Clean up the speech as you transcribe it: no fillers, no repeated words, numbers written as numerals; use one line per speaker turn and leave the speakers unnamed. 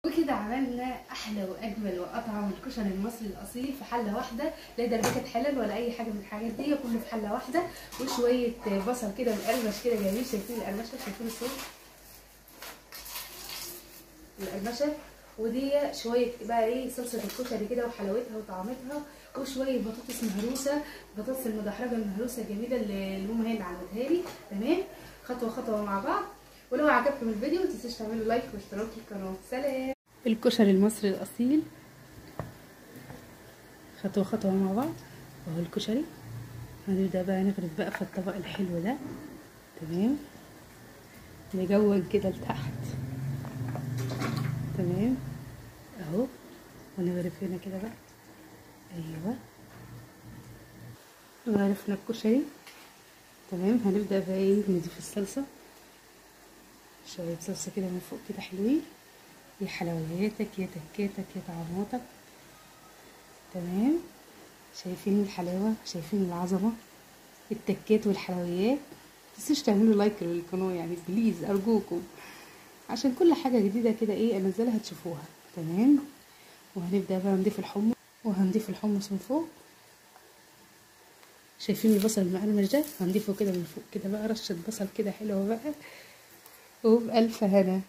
وكده عملنا احلى واجمل واطعم الكشري المصري الاصيل في حله واحده، لا دربكه حلل ولا اي حاجه من الحاجات دي، كله في حله واحده. وشويه بصل كده مقرمش كده جميل، شايفين القرمشه؟ شايفين الصوت القرمشه؟ ودي شويه بقى ايه صلصه الكشري كده وحلاوتها وطعمتها، وشويه بطاطس مهروسه، بطاطس المدحرجه المهروسه الجميله اللي ماما هي اللي عملتها لي. تمام، خطوه خطوه مع بعض. ولو عجبكم الفيديو ما تنسوش تعملوا لايك واشتراك في القناه. سلام. الكشري المصري الاصيل خطوه خطوه مع بعض. اهو الكشري هنبدا بقى نغرف بقى في الطبق الحلو ده. تمام، نجود كده لتحت. تمام اهو، ونغرف هنا كده بقى. ايوه، غرفنا الكشري. تمام، هنبدا بقى ايه نضيف الصلصه، شويه صلصه كده من فوق كده حلوين، يا حلوياتك يا تكاتك يا طعماتك. تمام، شايفين الحلاوه، شايفين العظمه، التكات والحلويات. متنسوش تعملوا لايك للقناه يعني بليز ارجوكم، عشان كل حاجه جديده كده ايه انزلها تشوفوها. تمام، وهنبدا بقى نضيف الحمص، وهنضيف الحمص من فوق. شايفين البصل المقرمش ده؟ هنضيفه كده من فوق كده بقى، رشه بصل كده حلوه بقى، وبألف هنا.